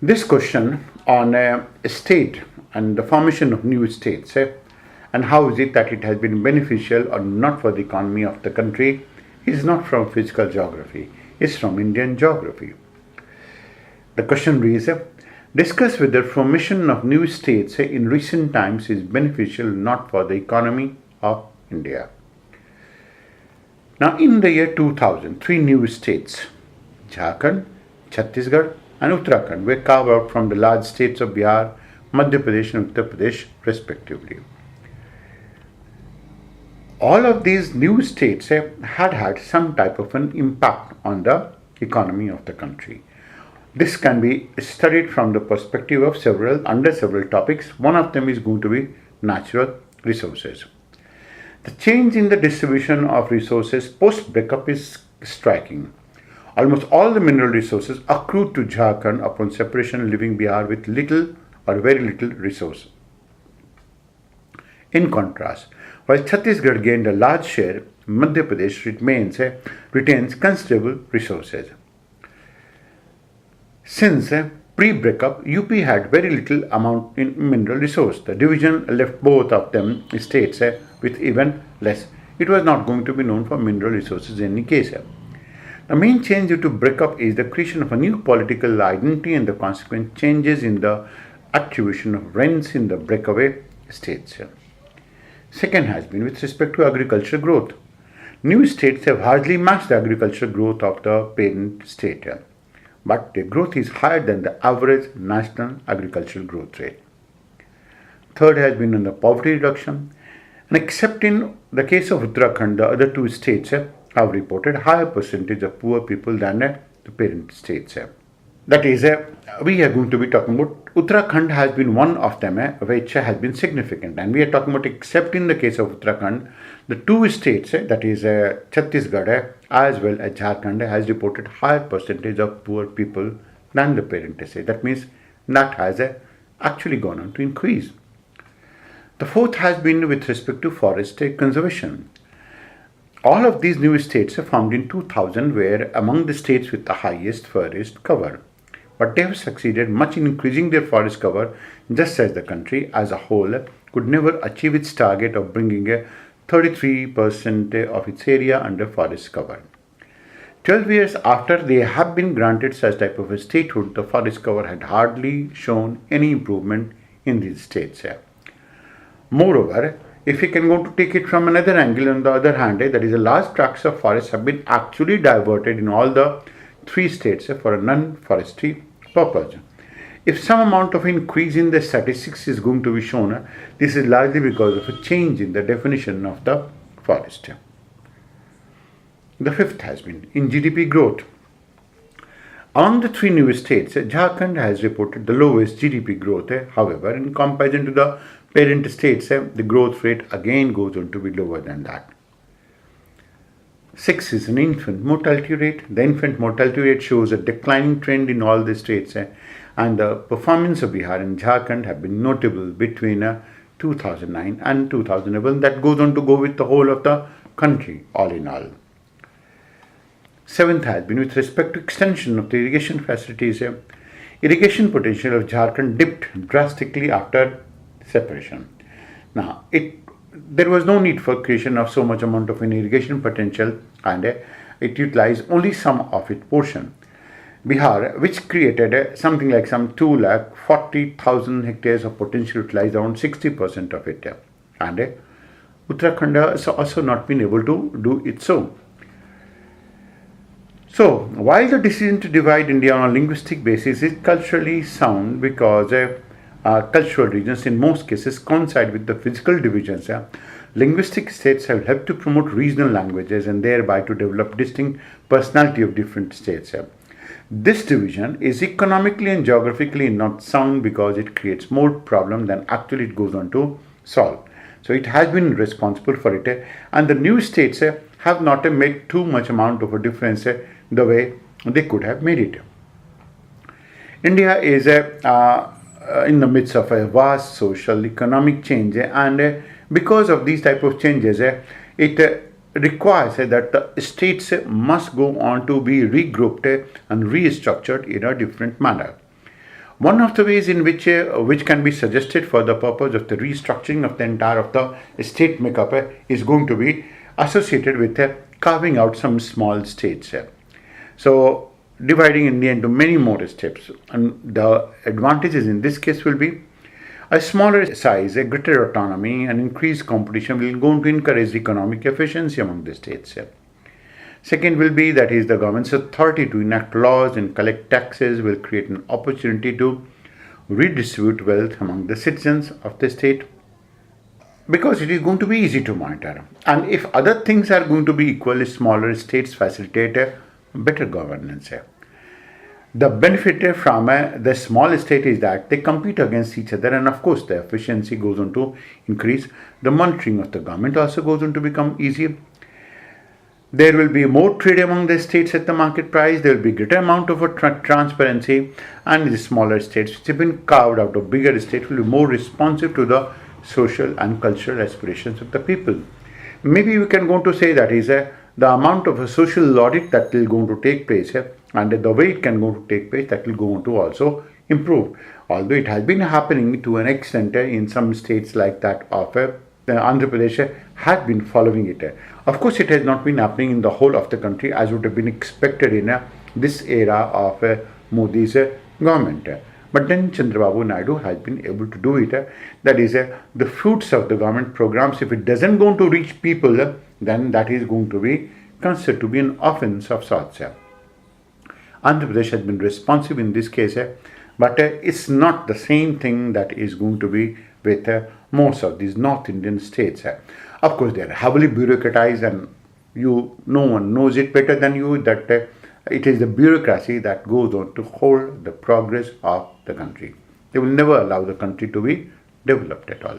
This question on a state and the formation of new states and how is it that it has been beneficial or not for the economy of the country is not from physical geography, it's from Indian geography. The question reads, discuss whether formation of new states in recent times is beneficial not for the economy of India. Now in the year 2000, three new states, Jharkhand, Chhattisgarh and Uttarakhand were carved out from the large states of Bihar, Madhya Pradesh and Uttar Pradesh respectively. All of these new states had some type of an impact on the economy of the country. This can be studied from the perspective of several topics. One of them is going to be natural resources. The change in the distribution of resources post-breakup is striking. Almost all the mineral resources accrued to Jharkhand upon separation, leaving Bihar with little or very little resource. In contrast, while Chhattisgarh gained a large share, Madhya Pradesh retains considerable resources. Since pre-breakup, UP had very little amount in mineral resource. The division left both of them states with even less. It was not going to be known for mineral resources in any case. The main change due to breakup is the creation of a new political identity and the consequent changes in the attribution of rents in the breakaway states. Second has been with respect to agricultural growth. New states have hardly matched the agricultural growth of the parent state, but their growth is higher than the average national agricultural growth rate. Third has been on the poverty reduction, and except in the case of Uttarakhand, the other two states have reported higher percentage of poor people than the parent states. That is, we are going to be talking about Uttarakhand has been one of them which has been significant, and we are talking about except in the case of Uttarakhand, the two states that is Chhattisgarh as well as Jharkhand has reported higher percentage of poor people than the parent state. That means that has actually gone on to increase. The fourth has been with respect to forest conservation. All of these new states formed in 2000 were among the states with the highest forest cover. But they have succeeded much in increasing their forest cover, just as the country as a whole could never achieve its target of bringing 33% of its area under forest cover. 12 years after they have been granted such type of a statehood, the forest cover had hardly shown any improvement in these states. Moreover, if we can go to take it from another angle, on the other hand, that is a large tracts of forests have been actually diverted in all the three states for a non-forestry purpose. If some amount of increase in the statistics is going to be shown, this is largely because of a change in the definition of the forest. The fifth has been in GDP growth. Among the three new states, Jharkhand has reported the lowest GDP growth. However, in comparison to the parent states, the growth rate again goes on to be lower than that. Sixth is an infant mortality rate. The infant mortality rate shows a declining trend in all the states, and the performance of Bihar and Jharkhand have been notable between 2009 and 2011. That goes on to go with the whole of the country, all in all. Seventh has been with respect to extension of the irrigation facilities. Irrigation potential of Jharkhand dipped drastically after separation. Now, there was no need for creation of so much amount of an irrigation potential, and it utilized only some of its portion. Bihar, which created something like some 240,000 hectares of potential, utilized around 60% of it, and Uttarakhand has also not been able to do it so. So, while the decision to divide India on a linguistic basis is culturally sound because cultural regions in most cases coincide with the physical divisions, linguistic states have helped to promote regional languages and thereby to develop distinct personality of different states. This division is economically and geographically not sound because it creates more problem than actually it goes on to solve. So it has been responsible for it, and the new states have not made too much amount of a difference the way they could have made it. India is in the midst of a vast social economic change, and because of these type of changes, it requires that the states must go on to be regrouped and restructured in a different manner. One of the ways in which can be suggested for the purpose of the restructuring of the entire of the state makeup is going to be associated with carving out some small states. So dividing India into many more steps, and the advantages in this case will be a smaller size, a greater autonomy, and increased competition will going to encourage economic efficiency among the states. Second will be that is the government's authority to enact laws and collect taxes will create an opportunity to redistribute wealth among the citizens of the state because it is going to be easy to monitor. And if other things are going to be equal, smaller states facilitate a better governance. The benefit from the small state is that they compete against each other, and of course the efficiency goes on to increase. The monitoring of the government also goes on to become easier. There will be more trade among the states at the market price. There will be greater amount of transparency, and the smaller states which have been carved out of bigger states will be more responsive to the social and cultural aspirations of the people. Maybe we can go to say that is the amount of a social audit that will going to take place and the way it can go to take place that will go on to also improve. Although it has been happening to an extent in some states like that of Andhra Pradesh has been following it. Of course, it has not been happening in the whole of the country as would have been expected in this era of Modi's government. But then Chandrababu Naidu has been able to do it. That is, the fruits of the government programs, if it doesn't go to reach people, then that is going to be considered to be an offense of sorts. Andhra Pradesh has been responsive in this case, but it's not the same thing that is going to be with most of these North Indian states. Of course, they are heavily bureaucratized, and no one knows it better than you that it is the bureaucracy that goes on to hold the progress of the country. They will never allow the country to be developed at all.